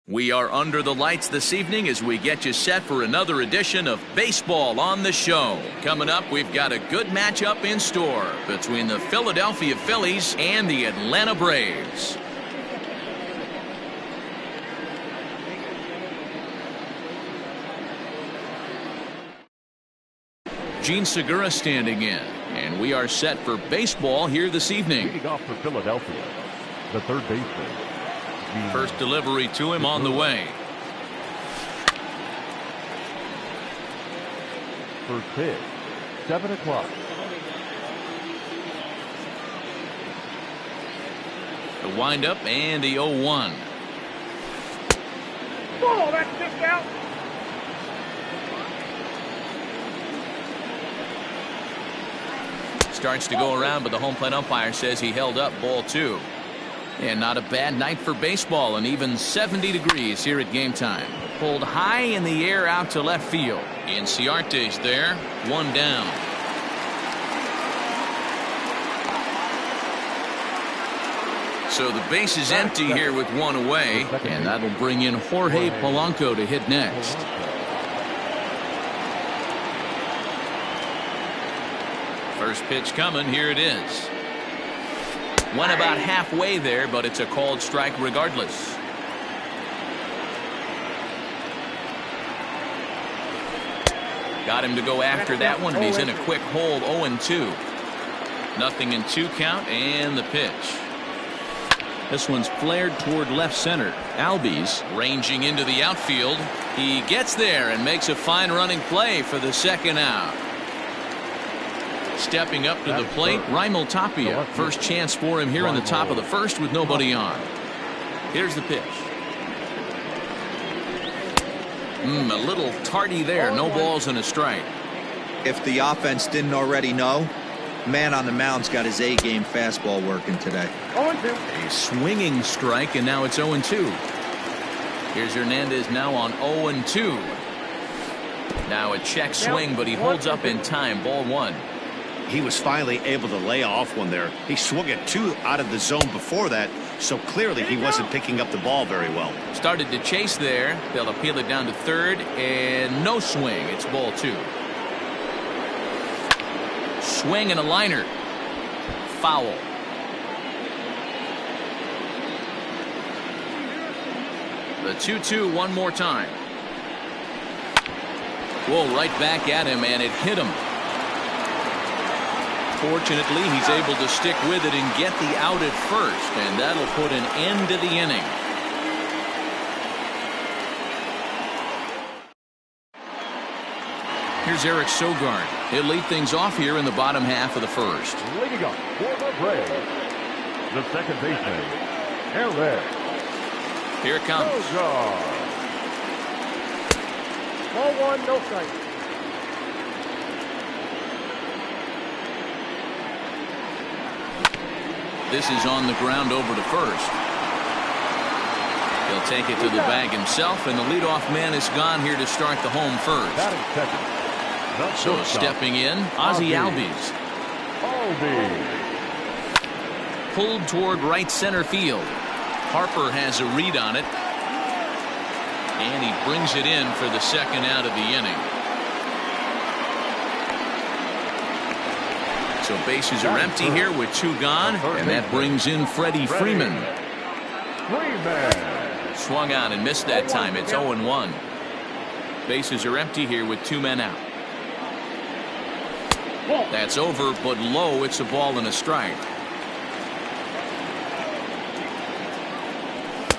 We are under the lights this evening as we get you set for another edition of Baseball on the Show. Coming up, we've got a good matchup in store between the Philadelphia Phillies and the Atlanta Braves. Gene Segura standing in, and we are set for baseball here this evening. Leading off for Philadelphia, the third baseman. First delivery to him on the way. First pitch, 7 o'clock. The windup and the 0-1. Oh, that's kicked out. Starts to go around, but the home plate umpire says he held up, ball 2. And not a bad night for baseball, and even 70 degrees here at game time. Pulled high in the air out to left field. Inciarte's there, 1 down. So the base is empty here with 1 away, and that'll bring in Jorge Polanco to hit next. First pitch coming, here it is. Went about halfway there, but it's a called strike regardless. Got him to go after that one, and he's in a quick hold, 0-2. Nothing in 2 count, and the pitch. This one's flared toward left center. Albies ranging into the outfield. He gets there and makes a fine running play for the second out. Stepping up to the plate, Raimel Tapia. First chance for him here in the top of the first with nobody on. Here's the pitch. A little tardy there. No balls and a strike. If the offense didn't already know, man on the mound's got his A-game fastball working today. A swinging strike, and now it's 0-2. Here's Hernandez now on 0-2. Now a check swing, but he holds up in time. Ball 1. He was finally able to lay off one there. He swung at 2 out of the zone before that, so clearly he wasn't picking up the ball very well. Started to chase there. They'll appeal it down to third, and no swing. It's ball 2. Swing and a liner. Foul. The 2-2 one more time. Whoa, right back at him, and it hit him. Fortunately, he's able to stick with it and get the out at first, and that'll put an end to the inning. Here's Eric Sogard. He'll lead things off here in the bottom half of the first. Leading up for the Braves, the second baseman, Eric. Here it comes. Sogard. Ball 1, no strike. This is on the ground over to first. He'll take it to the bag himself, and the leadoff man is gone here to start the home first. Batting second. So stepping in, Ozzie Albies. Pulled toward right center field. Harper has a read on it, and he brings it in for the second out of the inning. So bases are empty here with 2 gone, and that brings in Freddie Freeman. Swung on and missed that time. It's 0-1. Bases are empty here with 2 men out. That's over, but low. It's a ball and a strike.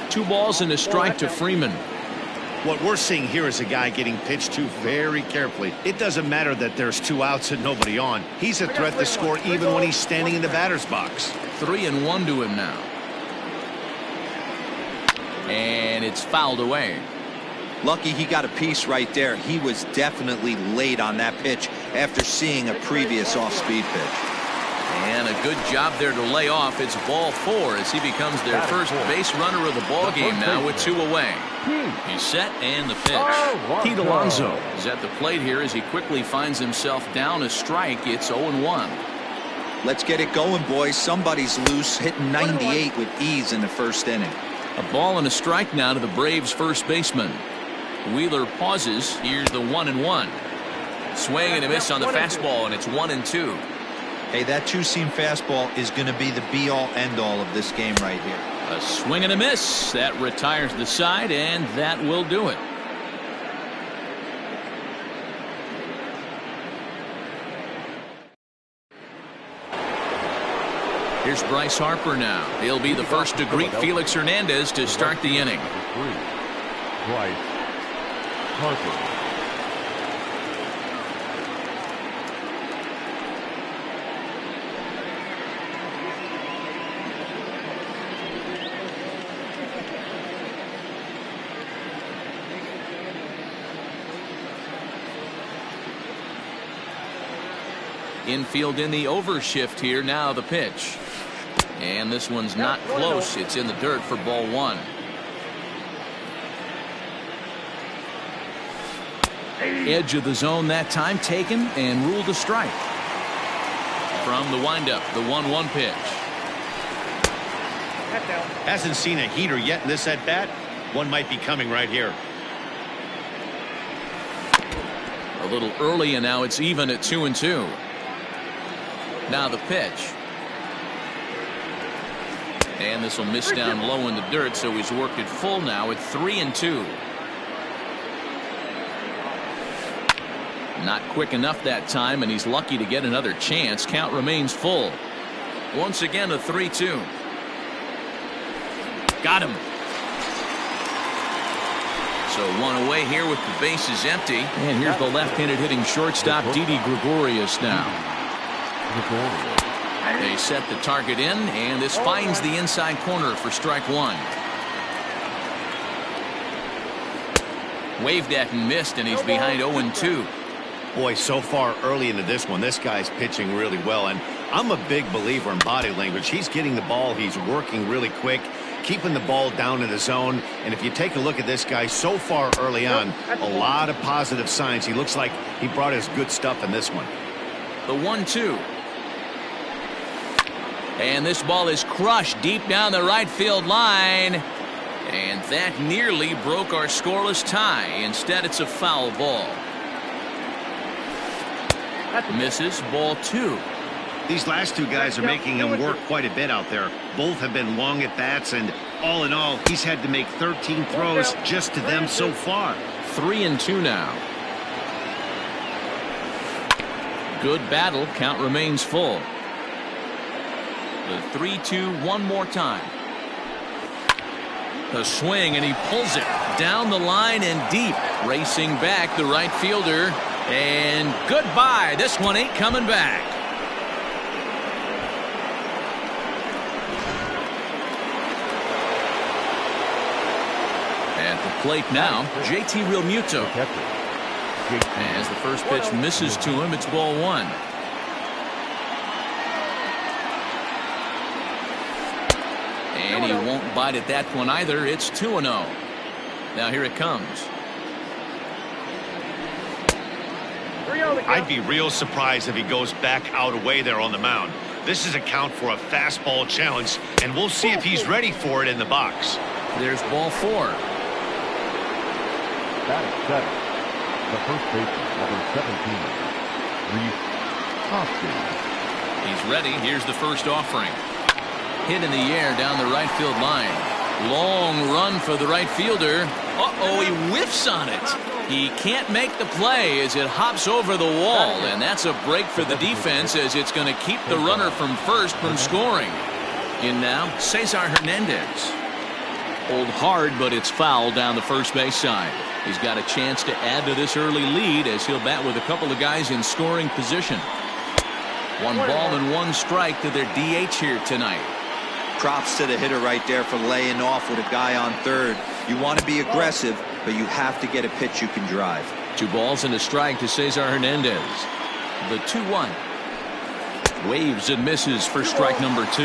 2 balls and a strike to Freeman. What we're seeing here is a guy getting pitched to very carefully. It doesn't matter that there's 2 outs and nobody on. He's a threat to score even when he's standing in the batter's box. 3-1 to him now. And it's fouled away. Lucky he got a piece right there. He was definitely late on that pitch after seeing a previous off-speed pitch. And a good job there to lay off. It's ball 4 as he becomes their first base runner of the ball game now with 2 away. He's set, and the pitch. Pete Alonso is at the plate here as he quickly finds himself down a strike. It's 0-1. Let's get it going, boys. Somebody's loose, hitting 98 with ease in the first inning. A ball and a strike now to the Braves first baseman. Wheeler pauses. Here's the 1-1. Swing and a miss on the fastball, and it's 1-2. Hey, that two-seam fastball is going to be the be-all, end-all of this game right here. A swing and a miss. That retires the side, and that will do it. Here's Bryce Harper now. He'll be the first to greet Felix Hernandez to start the inning. Bryce Harper. Infield in the overshift here. Now the pitch. And this one's not close. It's in the dirt for ball one. Edge of the zone that time taken and ruled a strike. From the windup, the 1-1 pitch. Hasn't seen a heater yet in this at bat. One might be coming right here. A little early, and now it's even at 2-2. Now the pitch. And this will miss down low in the dirt, so he's worked it full now at 3-2. Not quick enough that time, and he's lucky to get another chance. Count remains full. Once again, a 3-2. Got him. So one away here with the bases empty. And here's the left-handed hitting shortstop, Didi Gregorius now. They set the target in, and this finds the inside corner for strike one. Waved at and missed, and he's behind 0-2. Boy, so far early into this one, this guy's pitching really well, and I'm a big believer in body language. He's getting the ball, he's working really quick, keeping the ball down in the zone, and if you take a look at this guy so far early on, a lot of positive signs. He looks like he brought his good stuff in this one. The 1-2. And this ball is crushed deep down the right field line. And that nearly broke our scoreless tie. Instead, it's a foul ball. Misses, ball two. These last two guys are making him work quite a bit out there. Both have been long at bats, and all in all, he's had to make 13 throws just to them so far. 3-2 now. Good battle. Count remains full. The 3-2 one more time. The swing, and he pulls it down the line and deep. Racing back, the right fielder. And goodbye. This one ain't coming back. At the plate now, JT Realmuto. As the first pitch misses to him, it's ball one. And he won't bite at that one either. It's 2-0. Now here it comes. I'd be real surprised if he goes back out away there on the mound. This is a count for a fastball challenge, and we'll see if he's ready for it in the box. There's ball four. Batting seven, the first baseman, number 17, Reese Hoskins. He's ready. Here's the first offering. Hit in the air down the right field line. Long run for the right fielder. Uh-oh, he whiffs on it. He can't make the play as it hops over the wall, and that's a break for the defense as it's going to keep the runner from first from scoring. In now, Cesar Hernandez. Pulled hard, but it's foul down the first base side. He's got a chance to add to this early lead as he'll bat with a couple of guys in scoring position. One ball and one strike to their DH here tonight. Props to the hitter right there for laying off with a guy on third. You want to be aggressive, but you have to get a pitch you can drive. 2 balls and a strike to Cesar Hernandez. The 2-1. Waves and misses for strike number 2.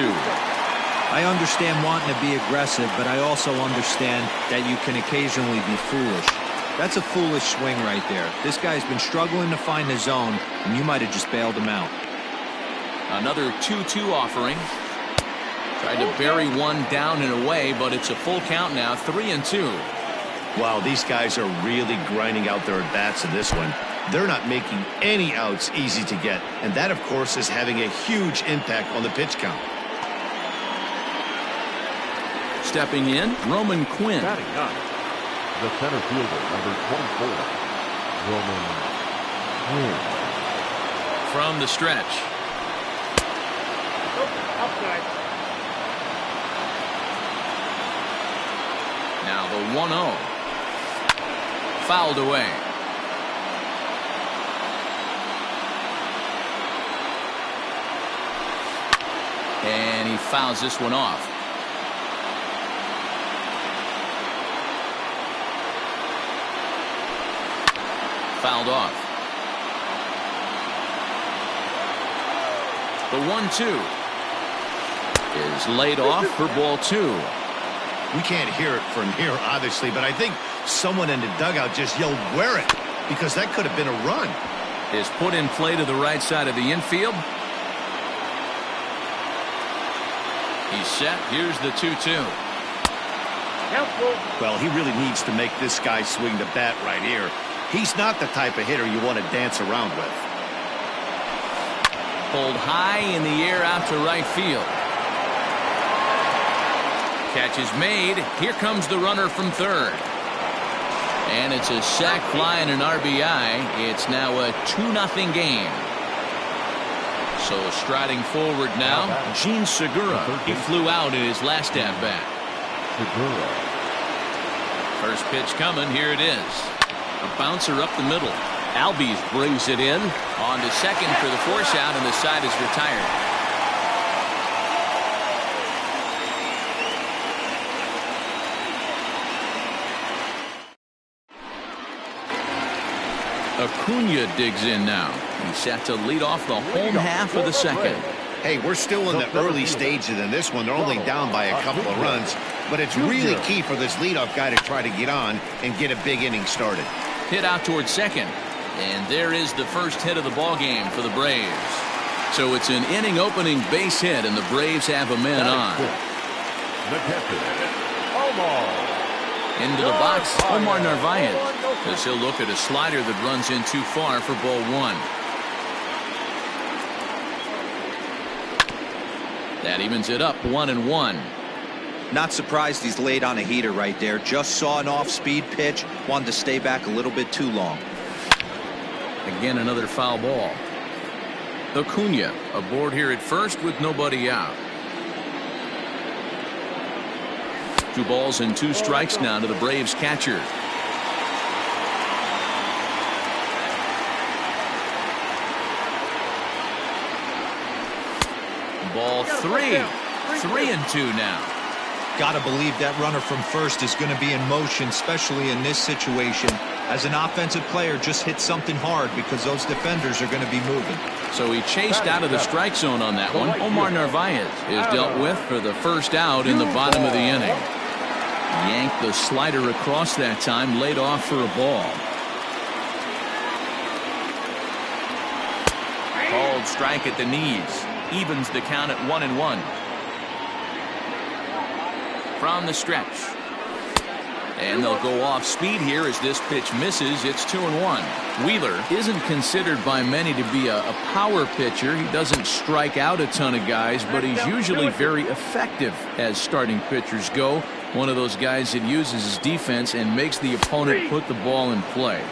I understand wanting to be aggressive, but I also understand that you can occasionally be foolish. That's a foolish swing right there. This guy's been struggling to find the zone, and you might have just bailed him out. Another 2-2 offering. Tried to bury one down and away, but it's a full count now, 3-2. Wow, these guys are really grinding out their at-bats in this one. They're not making any outs easy to get, and that, of course, is having a huge impact on the pitch count. Stepping in, Roman Quinn. Batting ninth, the center fielder, number 24, Roman Quinn. From the stretch. Outside. Now the 1-0. Fouled away. And he fouls this one off. Fouled off. The 1-2 is laid off for ball 2. We can't hear it from here, obviously, but I think someone in the dugout just yelled, "Wear it," because that could have been a run. Is put in play to the right side of the infield. He's set. Here's the 2-2. Helpful. Well, he really needs to make this guy swing the bat right here. He's not the type of hitter you want to dance around with. Pulled high in the air out to right field. Catch is made. Here comes the runner from third. And it's a sac fly and an RBI. It's now a 2-0 game. So striding forward now, Gene Segura. He flew out in his last at-bat. Segura. First pitch coming. Here it is. A bouncer up the middle. Albies brings it in. On to second for the force out, and the side is retired. Acuna digs in now. He's set to lead off the home half of the second. Hey, we're still in the early stages in this one. They're only down by a couple of runs, but it's really key for this leadoff guy to try to get on and get a big inning started. Hit out towards second, and there is the first hit of the ball game for the Braves. So it's an inning opening base hit, and the Braves have a man on. The catcher, Omar. Into the box, Omar Narvaez, as he'll look at a slider that runs in too far for ball 1. That evens it up 1-1. Not surprised he's laid on a heater right there. Just saw an off-speed pitch. Wanted to stay back a little bit too long. Again, another foul ball. Acuna aboard here at first with nobody out. 2 balls and 2 strikes now to the Braves catcher. Ball 3. 3-2 now. Gotta believe that runner from first is going to be in motion, especially in this situation. As an offensive player, just hit something hard because those defenders are going to be moving. So he chased out of the strike zone on that one. Omar Narvaez is dealt with for the first out in the bottom of the inning. Yanked the slider across that time, laid off for a ball. Called strike at the knees. Evens the count at 1-1. From the stretch. And they'll go off speed here as this pitch misses. It's 2-1. Wheeler isn't considered by many to be a power pitcher. He doesn't strike out a ton of guys, but he's usually very effective as starting pitchers go. One of those guys that uses his defense and makes the opponent put the ball in play.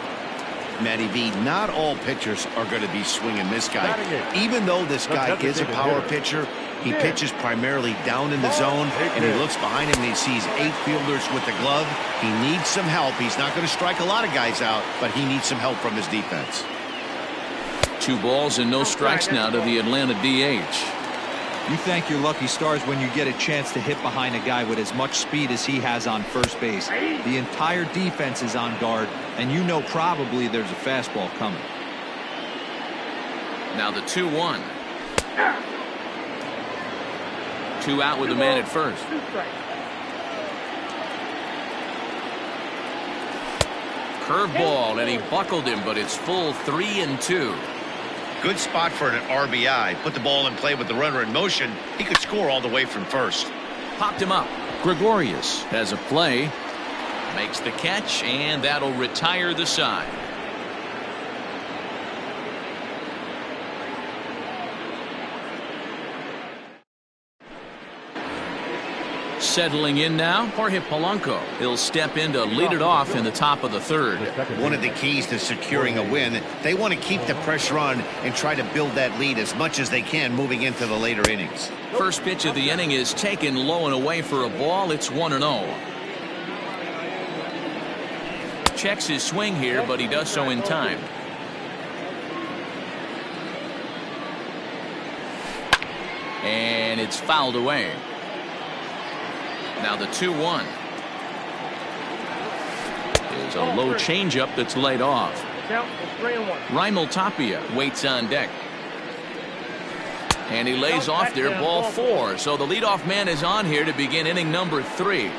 Matty V, not all pitchers are going to be swinging this guy. Even though this guy is a power pitcher, he pitches primarily down in the zone, and he looks behind him and he sees 8 fielders with the glove. He needs some help. He's not going to strike a lot of guys out, but he needs some help from his defense. 2 balls and no strikes now to the Atlanta DH. You thank your lucky stars when you get a chance to hit behind a guy with as much speed as he has on first base. The entire defense is on guard, and you know probably there's a fastball coming. Now the 2-1. 2 out with the man at first. Curveball, and he buckled him, but it's full 3-2. Good spot for an RBI. Put the ball in play with the runner in motion. He could score all the way from first. Popped him up. Gregorius has a play. Makes the catch, and that'll retire the side. Settling in now, Jorge Polanco. He'll step in to lead it off in the top of the third. One of the keys to securing a win, they want to keep the pressure on and try to build that lead as much as they can moving into the later innings. First pitch of the inning is taken low and away for a ball. It's 1-0. Checks his swing here, but he does so in time. And it's fouled away. Now the 2-1 is a low changeup that's laid off. Raimel Tapia waits on deck. And he lays off there, ball 4. So the leadoff man is on here to begin inning number 3.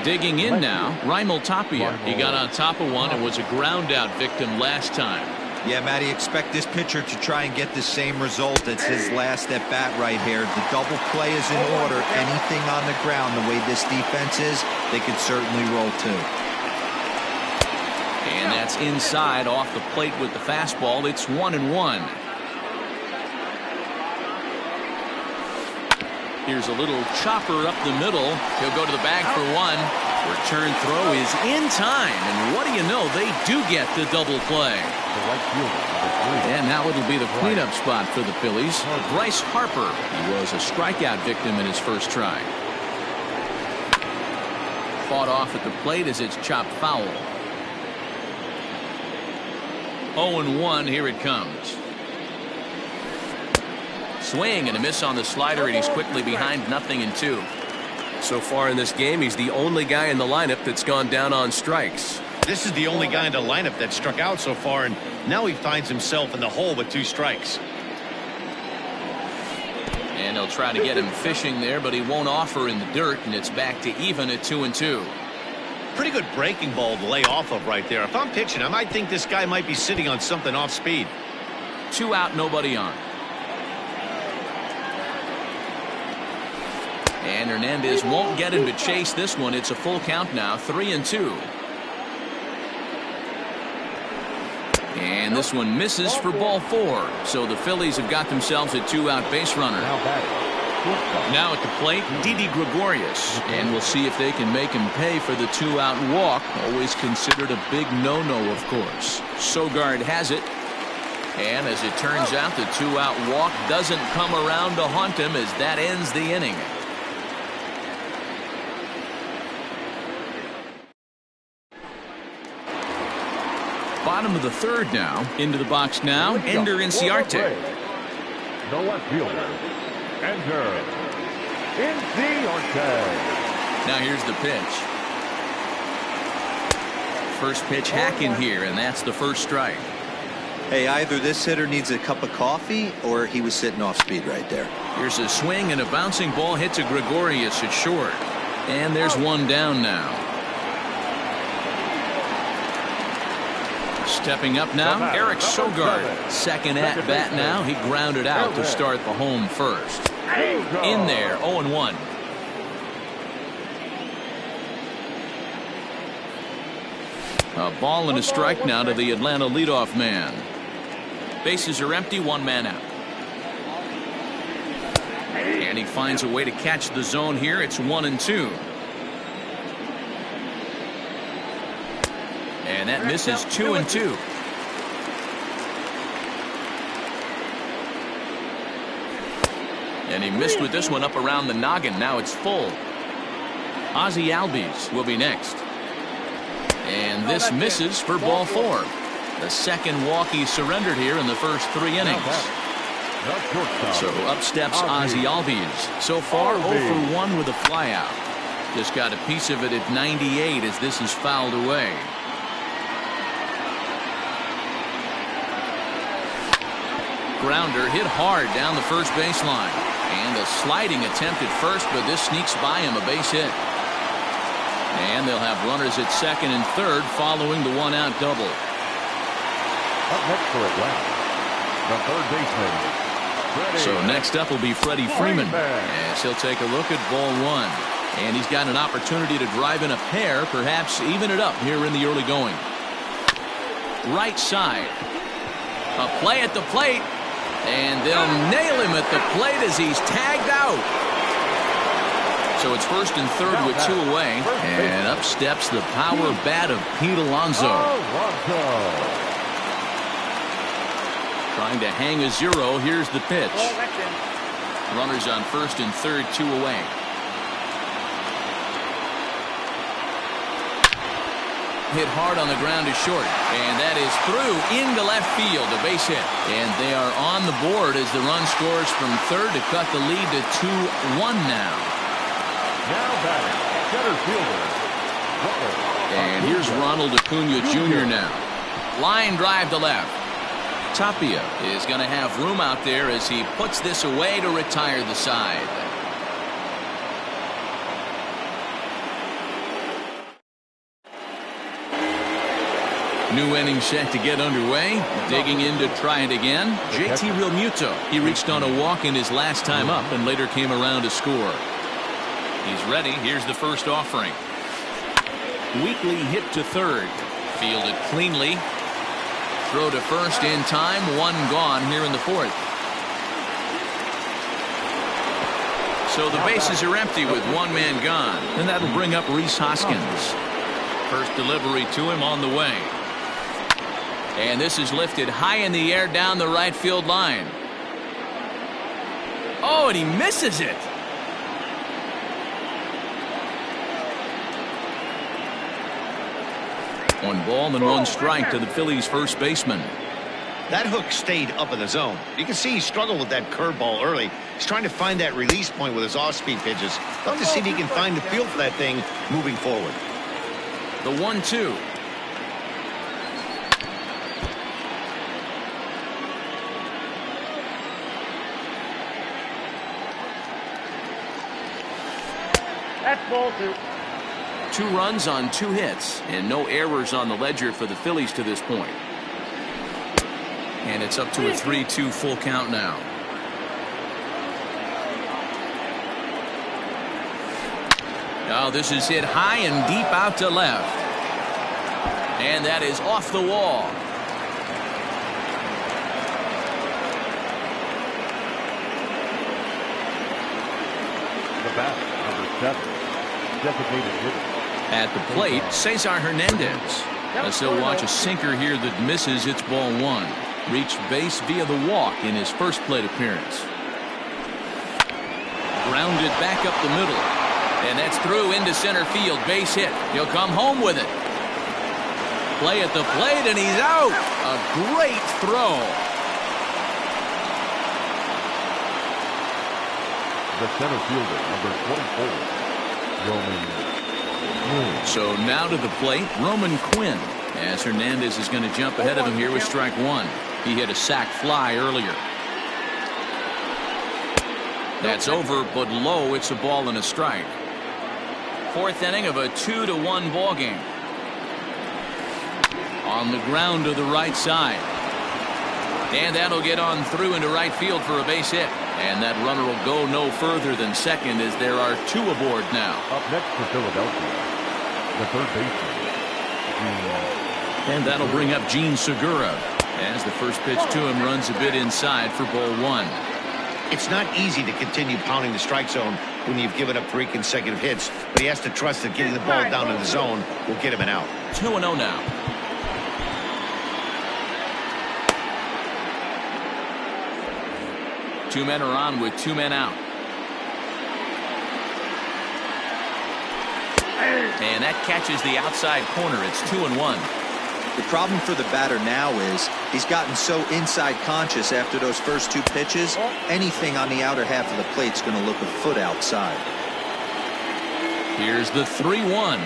Digging in now, Raimel Tapia. He got on top of one and was a ground out victim last time. Yeah, Matty, expect this pitcher to try and get the same result as his last at bat right here. The double play is in order. Anything on the ground, the way this defense is, they could certainly roll too. And that's inside off the plate with the fastball. It's 1-1. Here's a little chopper up the middle. He'll go to the bag for one. Return throw is in time. And what do you know? They do get the double play. And now it'll be the cleanup spot for the Phillies. Bryce Harper. He was a strikeout victim in his first try. Fought off at the plate as it's chopped foul. 0-1. Here it comes. Swing and a miss on the slider, and he's quickly behind 0-2. So far in this game, he's the only guy in the lineup that's gone down on strikes. This is the only guy in the lineup that struck out so far, and now he finds himself in the hole with 2 strikes. And they'll try to get him fishing there, but he won't offer in the dirt, and it's back to even at 2-2. Pretty good breaking ball to lay off of right there. If I'm pitching, I might think this guy might be sitting on something off speed. 2 out, nobody on. And Hernandez won't get him to chase this one. It's a full count now, 3-2. And this one misses for ball 4. So the Phillies have got themselves a 2-out base runner. Now at the plate, Didi Gregorius. And we'll see if they can make him pay for the 2-out walk. Always considered a big no-no, of course. Sogard has it. And as it turns out, the 2-out walk doesn't come around to haunt him as that ends the inning. Bottom of the third now. Into the box now. Ender Inciarte. The left fielder, Ender Inciarte. Now here's the pitch. First pitch hacking here, and that's the first strike. Hey, either this hitter needs a cup of coffee or he was sitting off speed right there. Here's a swing, and a bouncing ball hit to Gregorius at short. And there's one down now. Stepping up now, Eric Sogard. Second at bat now. He grounded out to start the home first. In there, 0-1. A ball and a strike now to the Atlanta leadoff man. Bases are empty, 1 man out. And he finds a way to catch the zone here. It's 1-2. And that misses 2-2. And he missed with this one up around the noggin. Now it's full. Ozzie Albies will be next. And this misses for ball 4. The second walk he surrendered here in the first 3 innings. So up steps Ozzie Albies. So far 0 for 1 with a flyout. Just got a piece of it at 98 as this is fouled away. Grounder hit hard down the first baseline. And a sliding attempt at first, but this sneaks by him, a base hit. And they'll have runners at second and third following the 1-out double. Up next for Atlanta, The third baseman. Freddie. So next up will be Freddie Freeman, Freeman. as he'll take a look at ball one. And he's got an opportunity to drive in a pair, perhaps even it up here in the early going. Right side. A play at the plate. And they'll nail him at the plate as he's tagged out. So it's first and third with two away. And up steps the power bat of Pete Alonso. Trying to hang a zero. Here's the pitch. Runners on first and third, two away. Hit hard on the ground to short, and that is through into left field, a base hit. And they are on the board as the run scores from third to cut the lead to 2-1 now. Now batting, center fielder. And here's Ronald Acuna Jr. now. Line drive to left. Tapia is going to have room out there as he puts this away to retire the side. New inning set to get underway. Digging in to try it again. JT Realmuto. He reached on a walk in his last time up and later came around to score. He's ready. Here's the first offering. Weekly hit to third. Fielded cleanly. Throw to first in time. One gone here in the fourth. So the bases are empty with one man gone. And that'll bring up Rhys Hoskins. First delivery to him on the way. And this is lifted high in the air down the right field line. Oh, and he misses it. One ball and one strike to the Phillies' first baseman. That hook stayed up in the zone. You can see he struggled with that curveball early. He's trying to find that release point with his off-speed pitches. Love to see if he can find the feel for that thing moving forward. The 1-2. That's ball two. 2 runs on 2 hits and no errors on the ledger for the Phillies to this point. And it's up to a 3-2 full count now. Now this is hit high and deep out to left. And that is off the wall. The bat, number 7. Designated hitter. At the plate, Cesar Hernandez. As he'll watch a sinker here that misses. It's ball one. Reached base via the walk in his first plate appearance. Grounded back up the middle. And that's through into center field. Base hit. He'll come home with it. Play at the plate, and he's out. A great throw. The center fielder, number 24. So now to the plate, Roman Quinn, as Hernandez is going to jump ahead of him here with strike one. He hit a sac fly earlier. That's over, but low. It's a ball and a strike. Fourth inning of a 2-1 ball game. On the ground to the right side. And that'll get on through into right field for a base hit. And that runner will go no further than second as there are 2 aboard now. Up next for Philadelphia, the third baseman. And that'll bring up Gene Segura as the first pitch to him runs a bit inside for ball one. It's not easy to continue pounding the strike zone when you've given up 3 consecutive hits, but he has to trust that getting the ball down in the zone will get him an out. 2-0 now. Two men are on with 2 men out. And that catches the outside corner. It's 2-1. The problem for the batter now is he's gotten so inside conscious after those first 2 pitches. Anything on the outer half of the plate's going to look a foot outside. Here's the 3-1.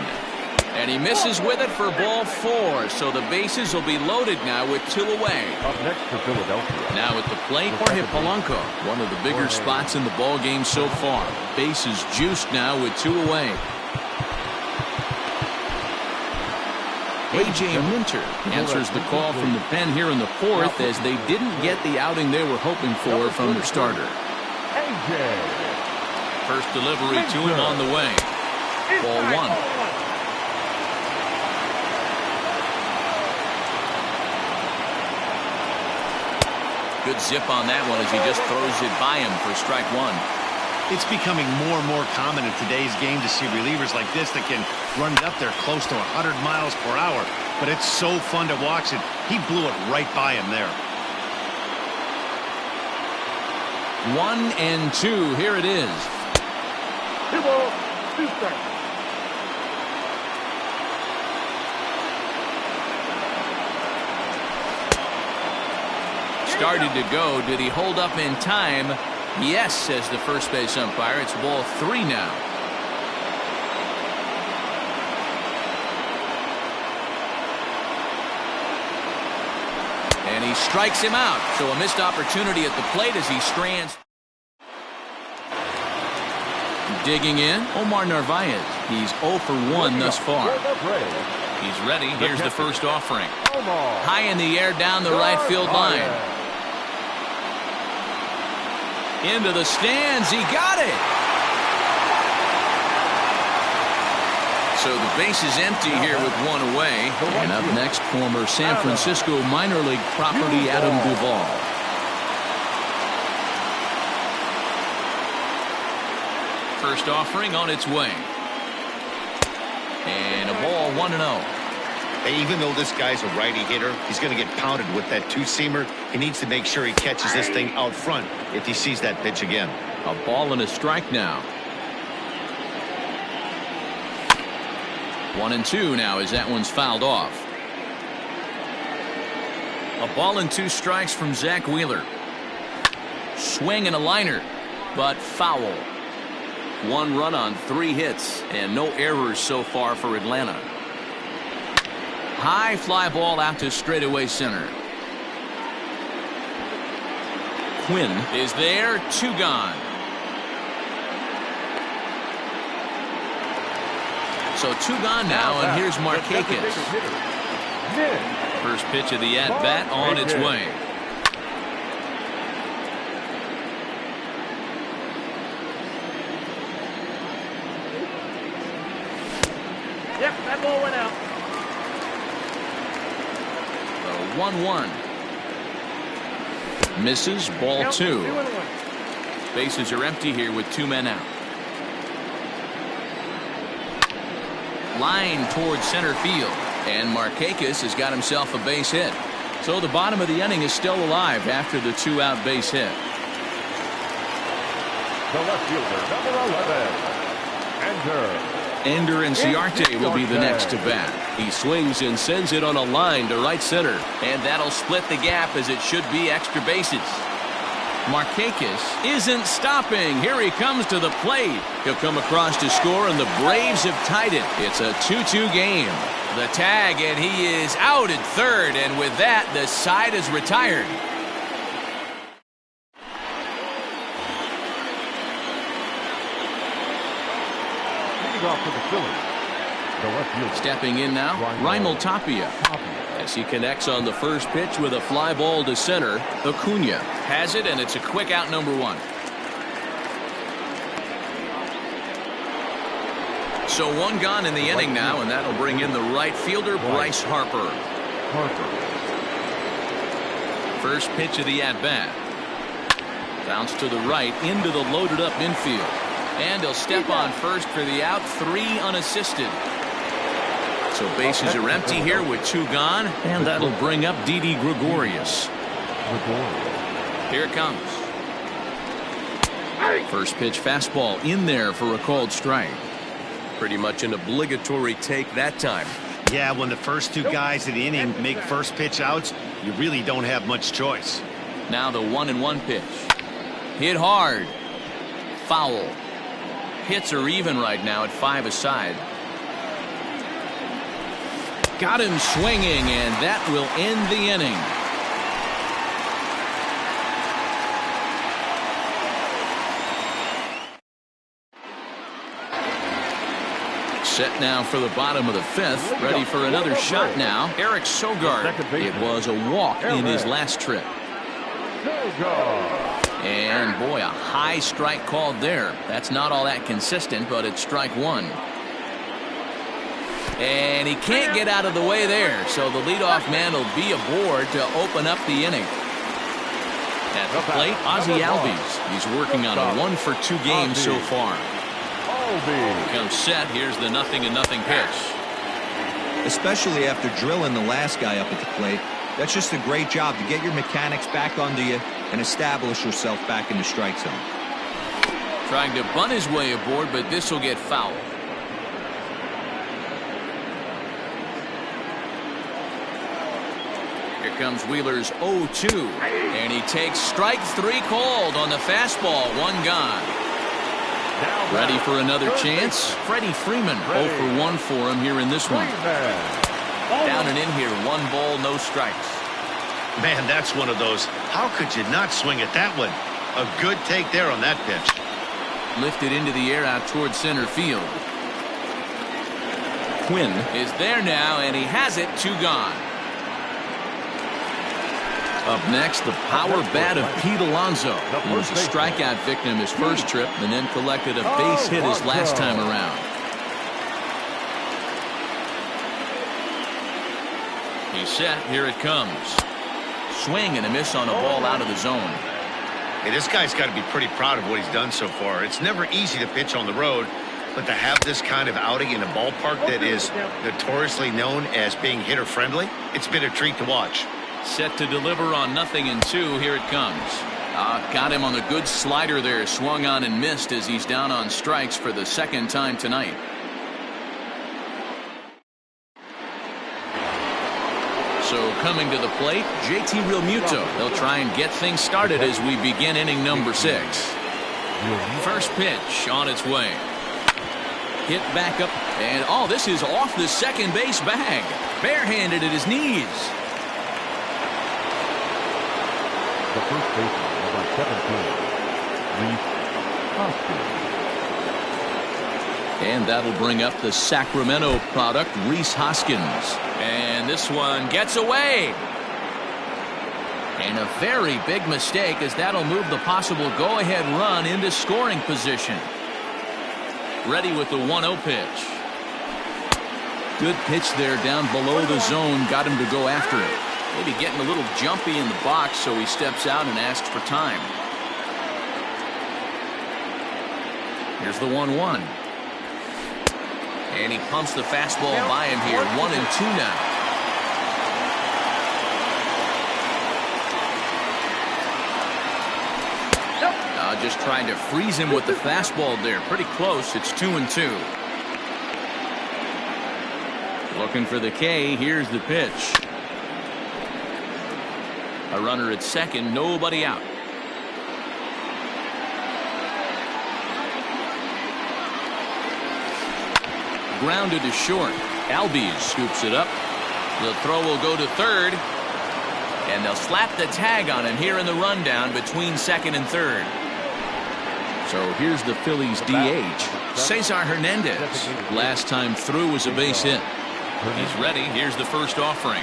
And he misses with it for ball 4. So the bases will be loaded now with 2 away. Up next for Philadelphia. Now at the plate, Jorge Polanco. One of the bigger spots in the ball game so far. Bases juiced now with 2 away. A.J. Minter answers the call from the pen here in the fourth as they didn't get the outing they were hoping for from their starter. First delivery to him on the way. Ball one. Good zip on that one as he just throws it by him for strike one. It's becoming more and more common in today's game to see relievers like this that can run it up there close to 100 miles per hour. But it's so fun to watch it. He blew it right by him there. 1-2. Here it is. 2 balls, 2 strikes. Started to go. Did he hold up in time? Yes, says the first base umpire. It's ball 3 now. And he strikes him out. So a missed opportunity at the plate as he strands. Digging in, Omar Narvaez. He's 0 for 1 thus far. He's ready. Here's the first offering. High in the air down the right field line. Into the stands. He got it. So the base is empty here with 1 away. And up next, former San Francisco minor league property Adam Duvall. First offering on its way. And a ball 1-0. Hey, even though this guy's a righty hitter, he's going to get pounded with that two-seamer. He needs to make sure he catches this thing out front if he sees that pitch again. A ball and a strike now. 1-2 now as that one's fouled off. A ball and 2 strikes from Zach Wheeler. Swing and a liner, but foul. 1 run on 3 hits and no errors so far for Atlanta. High fly ball out to straightaway center. Quinn is there. 2 gone. So 2 gone now, and here's Markakis. First pitch of the at-bat on its way. Yep, that ball went out. 1-1. Misses. Ball 2. Bases are empty here with 2 men out. Line towards center field. And Markakis has got himself a base hit. So the bottom of the inning is still alive after the 2-out base hit. The left fielder, number 11, Ender Inciarte will be the next to bat. He swings and sends it on a line to right center. And that'll split the gap as it should be extra bases. Markakis isn't stopping. Here he comes to the plate. He'll come across to score, and the Braves have tied it. It's a 2-2 game. The tag, and he is out at third. And with that, the side is retired. off to the Phillies. The left fielder. Stepping in now, Raimel Tapia. As he connects on the first pitch with a fly ball to center, Acuna has it, and it's a quick out, number 1. So 1 gone in the inning now, and that'll bring in the right fielder, Bryce Harper. First pitch of the at-bat. Bounce to the right into the loaded up infield. And he'll step on first for the out, 3 unassisted. So bases are empty here with 2 gone, and that'll bring up Didi Gregorius. Here it comes. First pitch fastball in there for a called strike. Pretty much an obligatory take that time. Yeah, when the first 2 guys in the inning make first pitch outs, you really don't have much choice. Now the 1-1 pitch. Hit hard. Foul. Hits are even right now at 5 aside. Got him swinging, and that will end the inning. Set now for the bottom of the fifth. Ready for another shot now. Eric Sogard. It was a walk in his last trip. And boy, a high strike called there. That's not all that consistent, but it's strike one. And he can't get out of the way there, so the leadoff man will be aboard to open up the inning. At the plate, Ozzie Albies. He's working on a 1-for-2 game so far. Comes set. Here's the 0-0 pitch. Especially after drilling the last guy up at the plate. That's just a great job to get your mechanics back under you and establish yourself back in the strike zone. Trying to bunt his way aboard, but this will get fouled. Here comes Wheeler's 0-2. And he takes strike three called on the fastball. One gone. Ready for another chance. Freddie Freeman 0-for-1 for him here in this one. Down and in here. 1 ball, no strikes. Man, that's one of those. How could you not swing at that one? A good take there on that pitch. Lifted into the air out towards center field. Quinn is there now, and he has it. 2 gone. Up next, the power bat of Pete Alonso. He was a strikeout victim his first trip and then collected a base hit his last time around. He's set. Here it comes. Swing and a miss on a ball out of the zone. Hey, this guy's got to be pretty proud of what he's done so far. It's never easy to pitch on the road, but to have this kind of outing in a ballpark that is notoriously known as being hitter-friendly, it's been a treat to watch. Set to deliver on 0-2. Here it comes. Got him on the good slider there. Swung on and missed as he's down on strikes for the second time tonight. So coming to the plate, JT Realmuto. They'll try and get things started as we begin inning number 6. First pitch on its way. Hit back up. And this is off the second base bag. Barehanded at his knees. The first baseman, number 17, Reese Hoskins. And that'll bring up the Sacramento product, Reese Hoskins. And this one gets away. And a very big mistake, as that'll move the possible go-ahead run into scoring position. Ready with the 1-0 pitch. Good pitch there down below the zone. Got him to go after it. Maybe getting a little jumpy in the box, so he steps out and asks for time. Here's the 1-1. And he pumps the fastball by him here. 1-2 now. Just trying to freeze him with the fastball there. Pretty close. It's 2-2. Looking for the K. Here's the pitch. A runner at second, nobody out. Grounded to short. Albies scoops it up. The throw will go to third. And they'll slap the tag on him here in the rundown between second and third. So here's the Phillies DH, Cesar Hernandez. Last time through was a base hit. He's ready. Here's the first offering.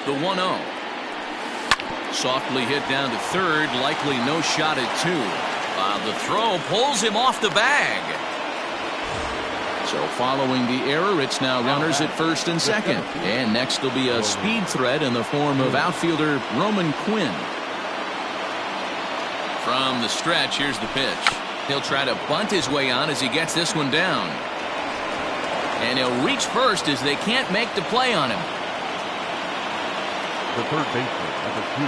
The 1-0. Softly hit down to third. Likely no shot at 2. The throw pulls him off the bag. So following the error, it's now runners at first and second. And next will be a speed threat in the form of outfielder Roman Quinn. From the stretch, here's the pitch. He'll try to bunt his way on as he gets this one down. And he'll reach first as they can't make the play on him. The third baseman, number 2,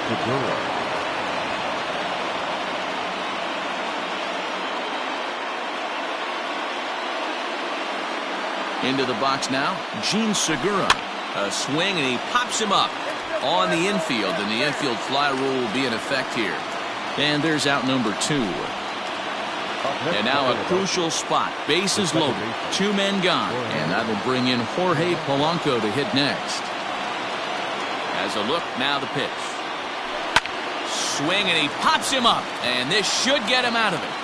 Segura. Into the box now, Gene Segura. A swing, and he pops him up on the infield, and the infield fly rule will be in effect here. And there's out number 2. And now a crucial spot. Bases loaded. 2 men gone. And that'll bring in Jorge Polanco to hit next. As a look, now the pitch. swing, and he pops him up. And this should get him out of it.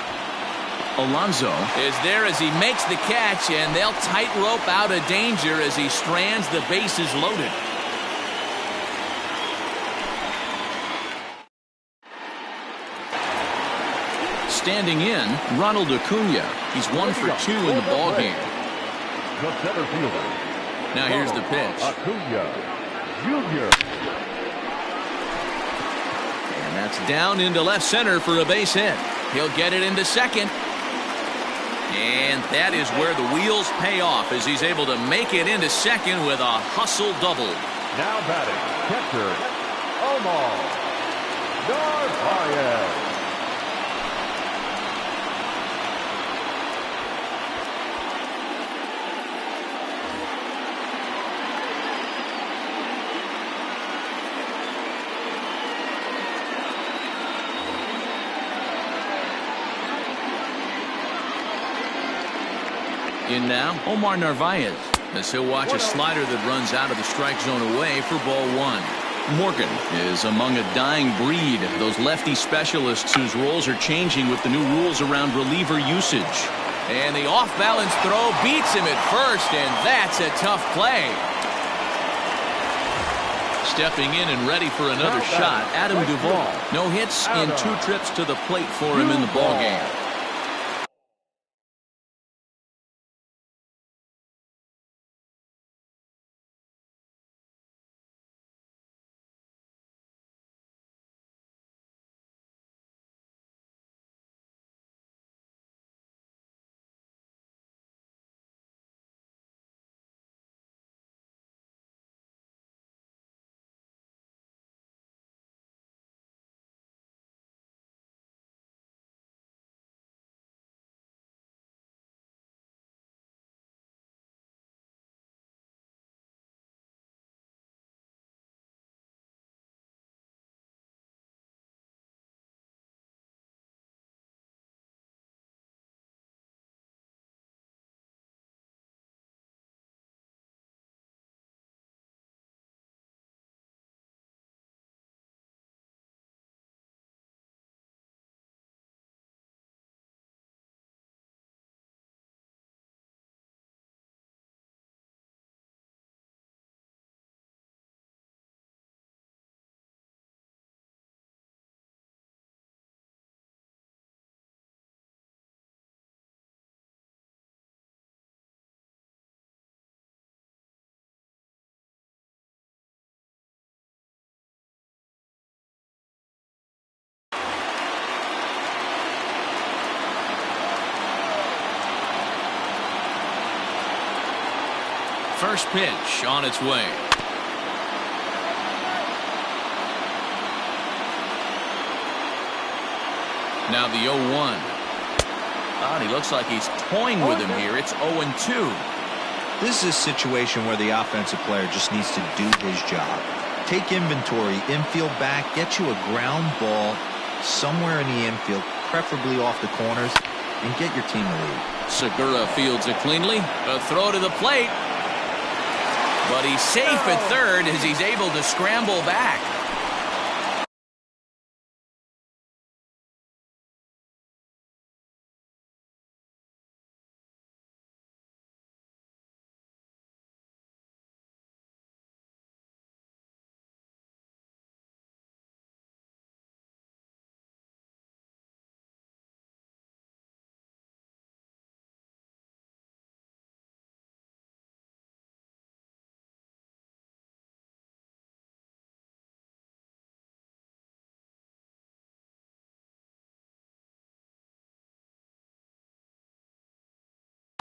Alonso is there as he makes the catch, and they'll tightrope out of danger as he strands the bases loaded. Standing in, Ronald Acuna. He's 1 for 2 in the ballgame. The center fielder. Now here's the pitch. Acuna Jr. And that's down into left center for a base hit. He'll get it into second. And that is where the wheels pay off as he's able to make it into second with a hustle double. Now batting, catcher, Omar Narvaez. In now, Omar Narvaez, as he'll watch a slider that runs out of the strike zone away for ball 1. Morgan is among a dying breed of those lefty specialists whose roles are changing with the new rules around reliever usage. And the off-balance throw beats him at first, and that's a tough play. Stepping in and ready for another shot, Adam Duvall. No hits in 2 trips to the plate for him in the ballgame. First pitch on its way. Now the 0-1. Oh, he looks like he's toying with him here. It's 0-2. This is a situation where the offensive player just needs to do his job. Take inventory, infield back, get you a ground ball somewhere in the infield, preferably off the corners, and get your team the lead. Segura fields it cleanly. A throw to the plate. But he's safe at third as he's able to scramble back.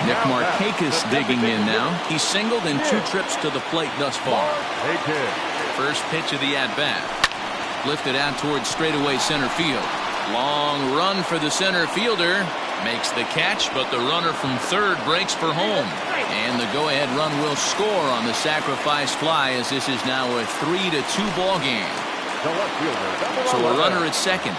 Nick Markakis digging in now. He's singled in 2 trips to the plate thus far. First pitch of the at-bat. Lifted out towards straightaway center field. Long run for the center fielder. Makes the catch, but the runner from third breaks for home. And the go-ahead run will score on the sacrifice fly as this is now a 3-2 ball game. So a runner at second.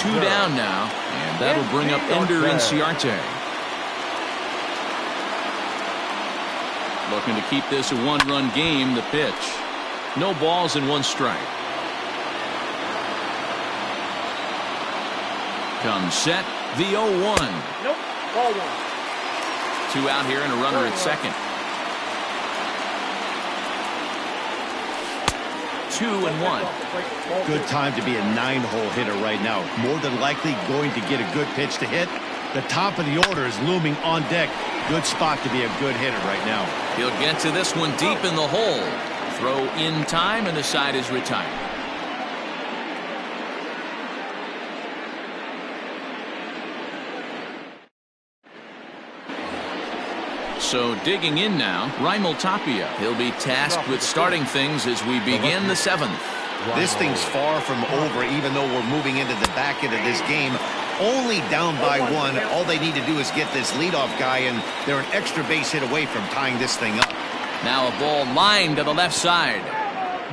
2 down now, and that'll bring up Ender Inciarte. Looking to keep this a 1-run game. The pitch. No balls and 1 strike. Comes set. The 0-1. Nope. Ball 1. 2 out here and a runner at second. 2-1. Good time to be a 9-hole hitter right now. More than likely going to get a good pitch to hit. The top of the order is looming on deck. Good spot to be a good hitter right now. He'll get to this one deep in the hole. Throw in time, and the side is retired. So digging in now, Raimel Tapia. He'll be tasked with starting things as we begin the 7th. This thing's far from over, even though we're moving into the back end of this game. Only down by 1. All they need to do is get this leadoff guy, and they're an extra base hit away from tying this thing up. Now a ball lined to the left side,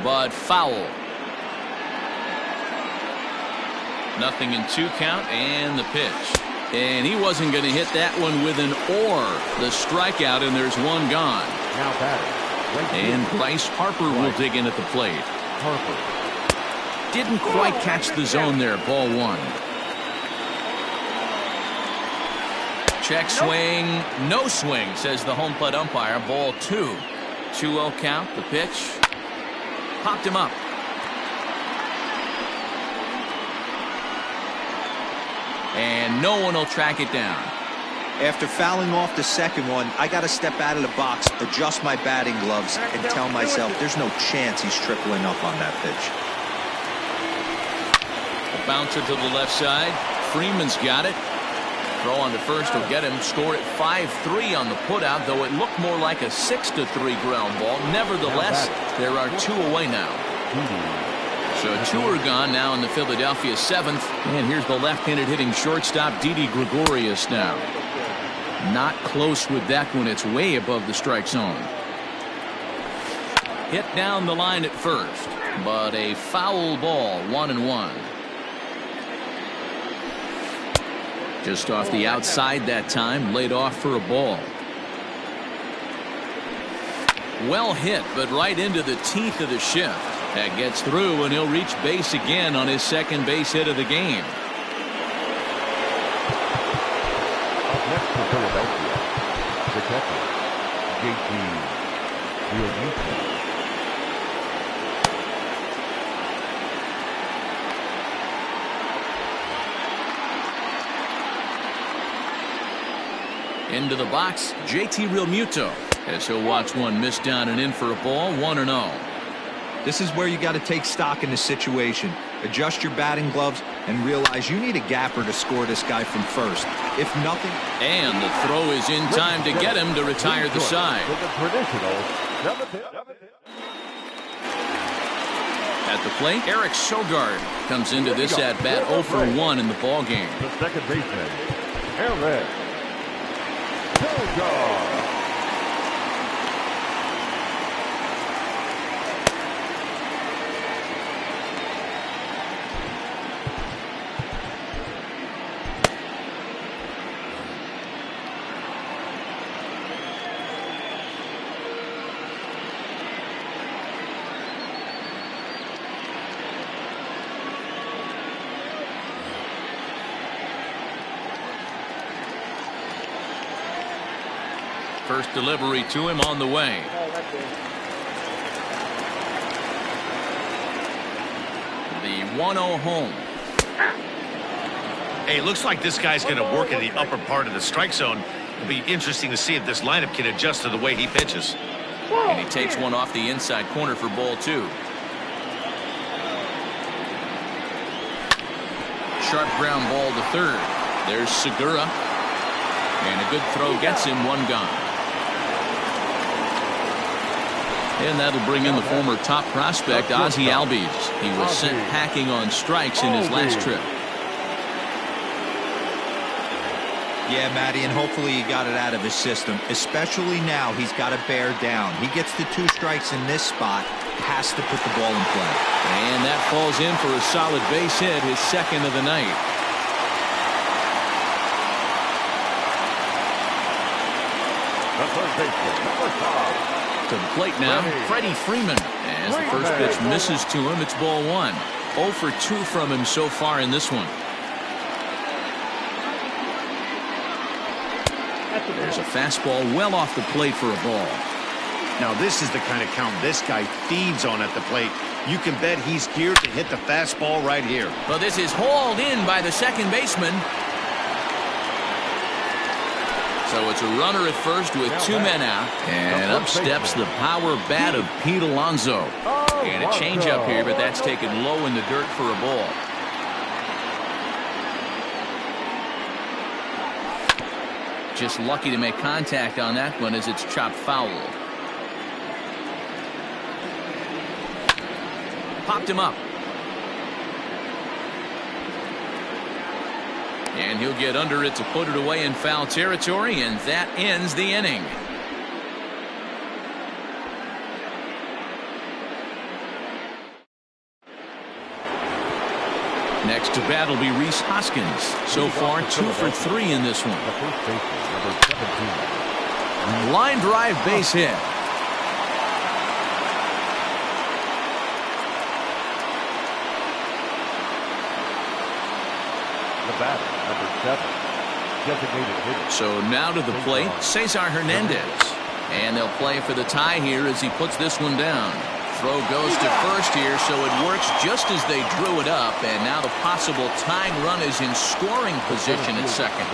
but foul. 0-2 count, and the pitch. And he wasn't going to hit that one with an or. The strikeout, and there's 1 gone. Now batting. And Bryce Harper will dig in at the plate. Didn't quite catch the zone there. Ball 1. Check swing. No swing, says the home plate umpire. Ball 2. 2-0 count. The pitch. Popped him up. And no one will track it down. After fouling off the second one, I got to step out of the box, adjust my batting gloves, and tell myself there's no chance he's tripling up on that pitch. A bouncer to the left side. Freeman's got it. Throw on to first will get him. Score at 5-3 on the putout, though it looked more like a 6-3 ground ball. Nevertheless, there are 2 away now. So 2 are gone now in the Philadelphia 7th. And here's the left-handed hitting shortstop, Didi Gregorius now. Not close with that one. It's way above the strike zone. Hit down the line at first, but a foul ball. 1-1. Just off the outside that time. Laid off for a ball. Well hit, but right into the teeth of the shift. That gets through, and he'll reach base again on his second base hit of the game. Up next for Philadelphia, the catcher, JT Realmuto. Into the box, JT Realmuto, as he'll watch one miss down and in for a ball. 1-0. This is where you got to take stock in the situation. Adjust your batting gloves and realize you need a gapper to score this guy from first. If nothing. And the throw is in time to get him to retire the side. At the plate, Eric Sogard comes into this at bat 0 for 1 in the ball game. The second baseman, Eric Sogard. First delivery to him on the way. The 1-0 home. Hey, it looks like this guy's going to work in the upper part of the strike zone. It'll be interesting to see if this lineup can adjust to the way he pitches. And he takes one off the inside corner for ball 2. Sharp ground ball to third. There's Segura. And a good throw gets him. 1 gone. And that'll bring in the former top prospect, Ozzie Albies. He was sent packing on strikes in his last trip. Yeah, Matty, and hopefully he got it out of his system. Especially now, he's got to bear down. He gets the 2 strikes in this spot, has to put the ball in play. And that falls in for a solid base hit, his second of the night. third baseman, number 5. To the plate now, Freddie Freeman. As the first pitch misses to him, it's ball 1. 0 for 2 from him so far in this one. There's a fastball well off the plate for a ball. Now this is the kind of count this guy feeds on at the plate. You can bet he's geared to hit the fastball right here. Well, this is hauled in by the second baseman. So it's a runner at first with 2 men out. And up steps the power bat of Pete Alonso. And a changeup here, but that's taken low in the dirt for a ball. Just lucky to make contact on that one as it's chopped foul. Popped him up. And he'll get under it to put it away in foul territory, and that ends the inning. Next to bat will be Rhys Hoskins. So far, 2 for 3 in this one. The first baseman, number 17. Line drive base hit. The batter, number 7. Designated hitter. So now to the plate, Cesar Hernandez. And they'll play for the tie here as he puts this one down. Throw goes to first here, so it works just as they drew it up. And now the possible tying run is in scoring position at second.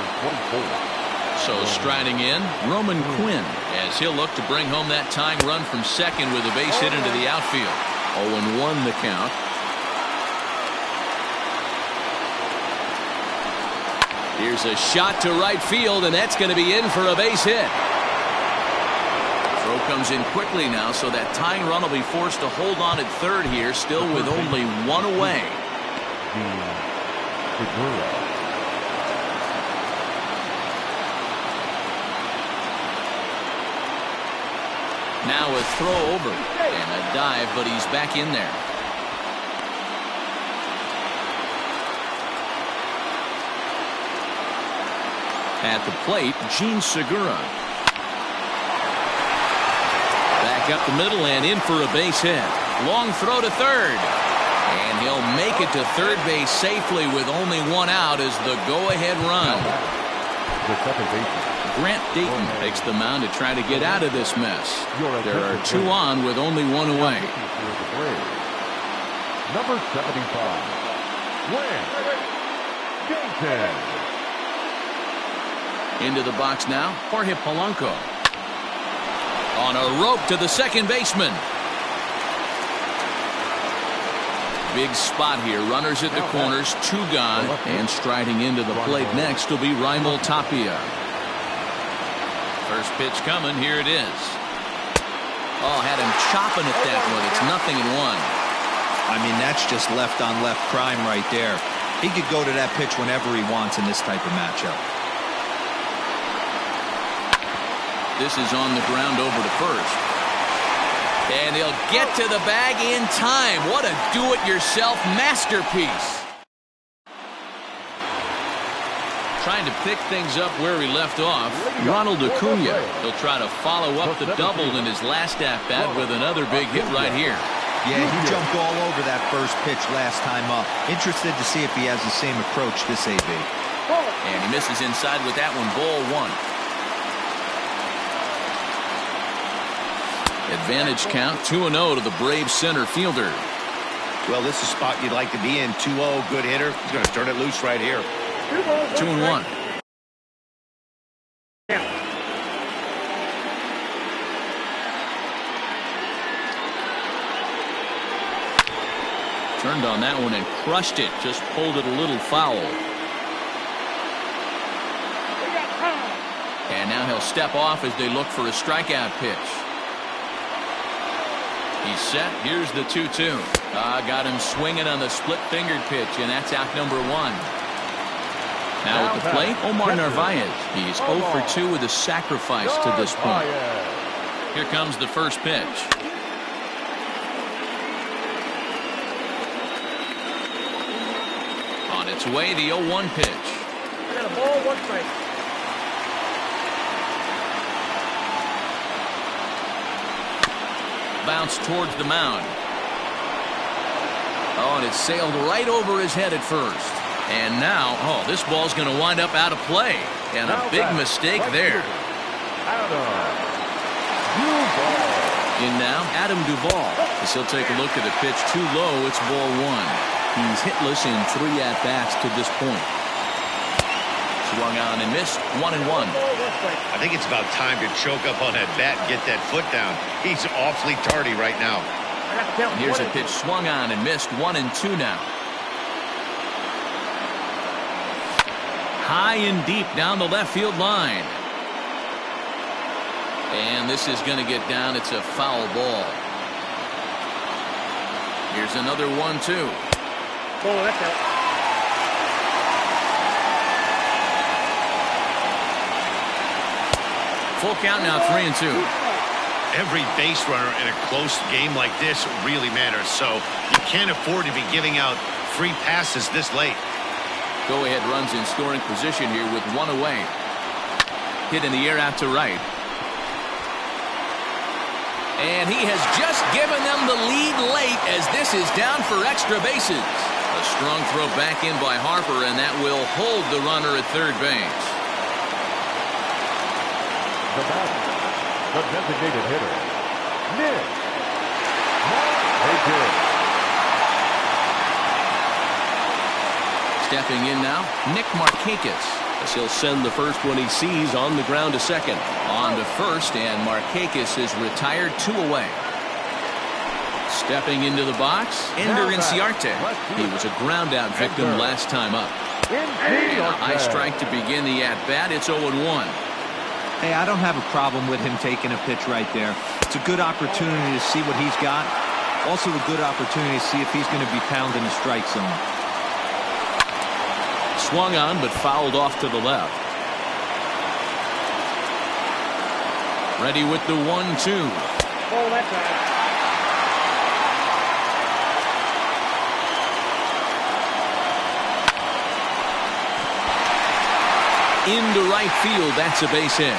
So striding in, Roman Quinn, as he'll look to bring home that tying run from second with a base hit into the outfield. 0-1 the count. Here's a shot to right field, and that's going to be in for a base hit. Throw comes in quickly now, so that tying run will be forced to hold on at third here, still with only 1 away. Now a throw over and a dive, but he's back in there. At the plate, Gene Segura. Back up the middle and in for a base hit. Long throw to third. And he'll make it to third base safely with only 1 out as the go-ahead run. The second baseman. Grant Dayton takes the mound to try to get out of this mess. There are 2 on with only 1 away. Number 75. Lance Gaten. Into the box now, Jorge Polanco. On a rope to the second baseman. Big spot here. Runners at the corners, 2 gone. And striding into the plate next will be Raimel Tapia. First pitch coming. Here it is. Oh, had him chopping at that one. It's 0-1. I mean, that's just left on left crime right there. He could go to that pitch whenever he wants in this type of matchup. This is on the ground over to first. And he'll get to the bag in time. What a do-it-yourself masterpiece. Trying to pick things up where he left off, Ronald Acuna. He'll try to follow up the double in his last at-bat with another big hit right here. Yeah, he jumped all over that first pitch last time up. Interested to see if he has the same approach this AB. And he misses inside with that one, ball 1. Advantage count, 2-0 to the Braves center fielder. Well, this is a spot you'd like to be in. 2-0, good hitter. He's going to turn it loose right here. 2-1. Turned on that one and crushed it. Just pulled it a little foul. And now he'll step off as they look for a strikeout pitch. He's set. Here's the 2-2. Got him swinging on the split-fingered pitch, and that's out number 1. Now at the plate, Omar Narvaez. He's 0 for 2 with a sacrifice to this point. Here comes the first pitch. On its way, the 0-1 pitch. I got a ball, 1 strike. bounce towards the mound. Oh, and it sailed right over his head at first. And now, oh, this ball's going to wind up out of play. And a big mistake there. In now, Adam Duvall. As he'll take a look at the pitch too low, it's ball one. He's hitless in 3 at-bats to this point. Swung on and missed, 1-1. I think it's about time to choke up on that bat and get that foot down. He's awfully tardy right now. Here's a pitch swung on and missed, 1-2 now. High and deep down the left field line. And this is going to get down. It's a foul ball. Here's another 1-2. Oh, that's out. Full count now, 3-2. Every base runner in a close game like this really matters, so you can't afford to be giving out free passes this late. Go-ahead runs in scoring position here with 1 away. Hit in the air out to right. And he has just given them the lead late as this is down for extra bases. A strong throw back in by Harper, and that will hold the runner at third base. The batter, the designated hitter, Nick Markakis. Stepping in now, Nick Markakis. As he'll send the first one he sees on the ground to second. On to first, and Markakis is retired 2 away. Stepping into the box, Ender Inciarte. He was a ground-out victim last time up. And a high strike to begin the at-bat. It's 0-1. Hey, I don't have a problem with him taking a pitch right there. It's a good opportunity to see what he's got. Also a good opportunity to see if he's going to be pounding the strike zone. Swung on, but fouled off to the left. Ready with the 1-2. Oh, that's out. Into right field, that's a base hit.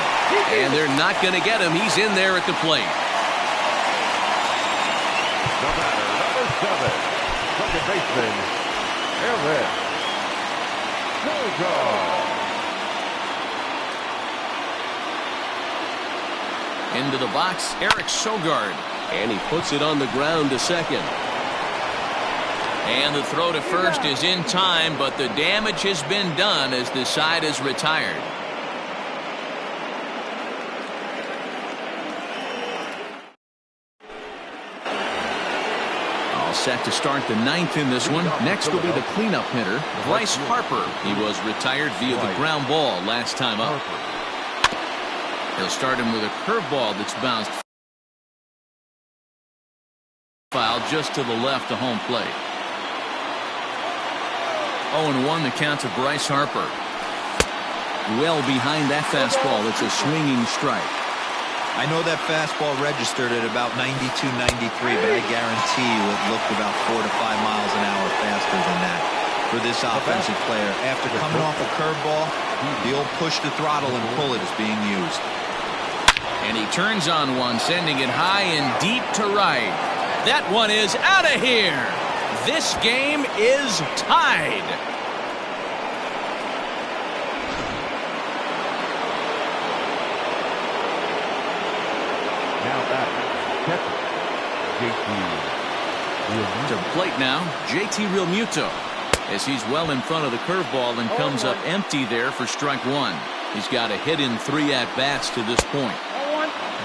And they're not going to get him. He's in there at the plate. The batter, number 7, second baseman, Eric Sogard. Into the box, Eric Sogard. And he puts it on the ground to second. And the throw to first is in time, but the damage has been done as the side is retired. All set to start the 9th in this one. Next will be the cleanup hitter, Bryce Harper. He was retired via the ground ball last time up. He'll start him with a curveball that's bounced foul just to the left to home plate. 0-1 the count to Bryce Harper. Well behind that fastball. It's a swinging strike. I know that fastball registered at about 92, 93, but I guarantee you it looked about 4 to 5 miles an hour faster than that for this offensive player. After coming off a curveball, the old push the throttle and pull it is being used. And he turns on one, sending it high and deep to right. That one is out of here. This game is tied. Now back, catcher, JT. To the plate now, JT Realmuto. As he's well in front of the curveball and comes up empty there for strike 1. He's got a hit in 3 at-bats to this point.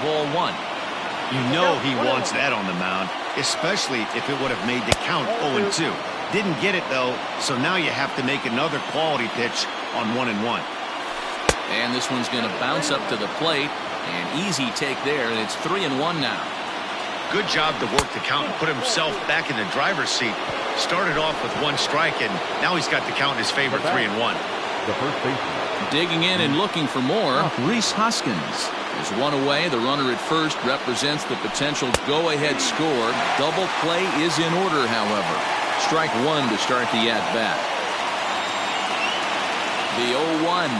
Ball 1. You know he wants that on the mound, especially if it would have made the count 0-2. Didn't get it, though, so now you have to make another quality pitch on 1-1. And this one's going to bounce up to the plate. An easy take there, and it's 3-1 now. Good job to work the count and put himself back in the driver's seat. Started off with 1 strike, and now he's got the count in his favor, 3-1. The first baseman. Digging in and looking for more, Rhys Hoskins. Is 1 away. The runner at first represents the potential go-ahead score. Double play is in order, however. Strike 1 to start the at-bat. The 0-1.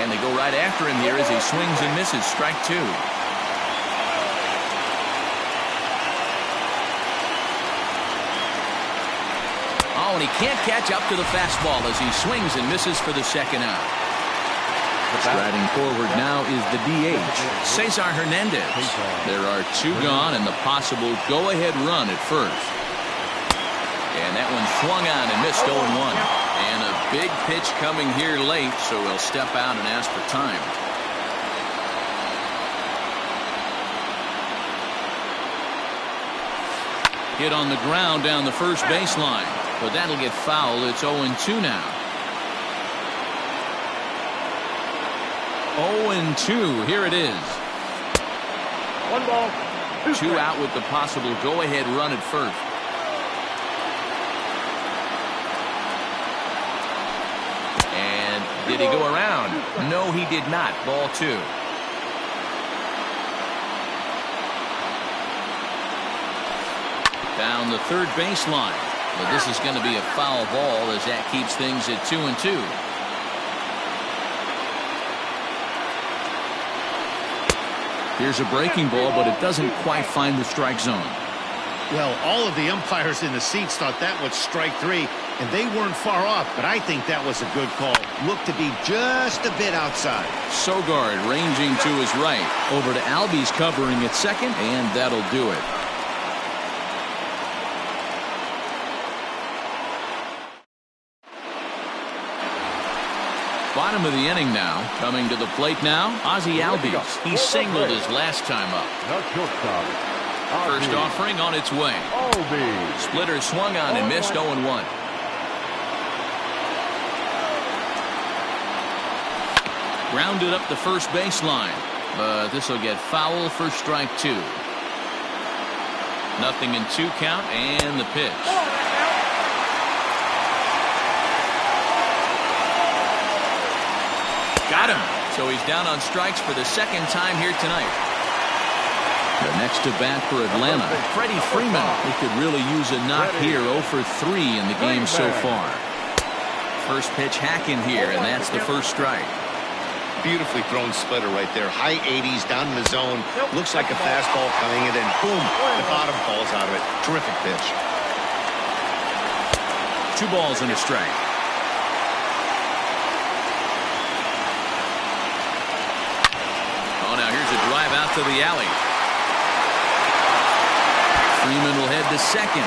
And they go right after him here as he swings and misses. Strike 2. and he can't catch up to the fastball as he swings and misses for the second out. Striding forward now is the DH, Cesar Hernandez. There are 2 gone and the possible go-ahead run at first. And that one swung on and missed 0-1. And a big pitch coming here late, so he'll step out and ask for time. Hit on the ground down the first baseline, but that'll get foul. It's 0-2 now. 0-2. Here it is. 1 ball. 2 out with the possible go-ahead run at first. And did he go around? No, he did not. Ball 2. Down the third baseline. But this is going to be a foul ball as that keeps things at 2-2. Here's a breaking ball, but it doesn't quite find the strike zone. Well, all of the umpires in the seats thought that was strike 3, and they weren't far off, but I think that was a good call. Looked to be just a bit outside. Sogard ranging to his right. Over to Albies covering at second, and that'll do it. Bottom of the inning now. Coming to the plate now, Ozzie Albies. He singled his last time up. First offering on its way. Splitter swung on and missed 0-1. Grounded up the first baseline, but this will get foul for strike 2. 0-2 count and the pitch. Got him. So he's down on strikes for the second time here tonight. The next to bat for Atlanta, Freddie Freeman. He could really use a knock here. 0 for 3 in the game so far. First pitch hacking here, and that's the first strike. Beautifully thrown splitter right there. High 80s down in the zone. Looks like a fastball coming, and then boom, the bottom falls out of it. Terrific pitch. 2 balls and a strike. Oh, now here's a drive out to the alley. Freeman will head to second.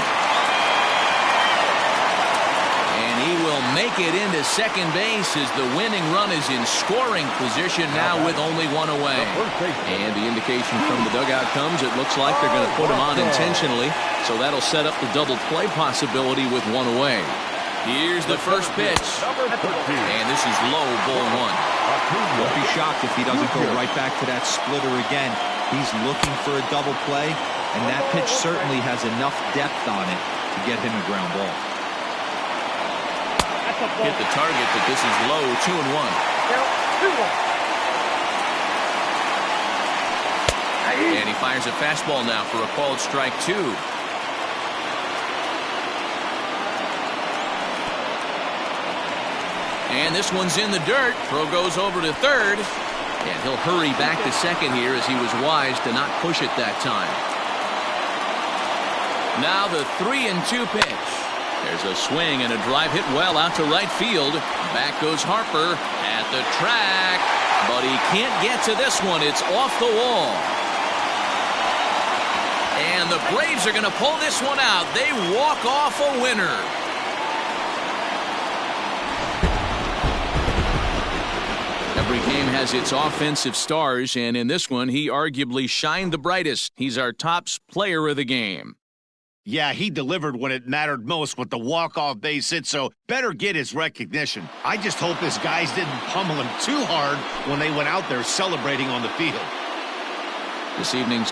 And he will make it into second base as the winning run is in scoring position now with only 1 away. And the indication from the dugout comes, it looks like they're going to put him on intentionally. So that'll set up the double play possibility with 1 away. Here's the first pitch. And this is low, ball 1. Won't be shocked if he doesn't go right back to that splitter again. He's looking for a double play, and that pitch certainly has enough depth on it to get him a ground ball. Hit the target, but this is low, 2-1. And he fires a fastball now for a called strike 2. And this one's in the dirt. Throw goes over to third. And he'll hurry back to second here as he was wise to not push it that time. Now the 3-2 pitch. There's a swing and a drive hit well out to right field. Back goes Harper at the track. But he can't get to this one. It's off the wall. And the Braves are going to pull this one out. They walk off a winner. Every game has its offensive stars, and in this one, he arguably shined the brightest. He's our top player of the game. Yeah, he delivered when it mattered most with the walk-off base hit, so better get his recognition. I just hope his guys didn't pummel him too hard when they went out there celebrating on the field. This evening's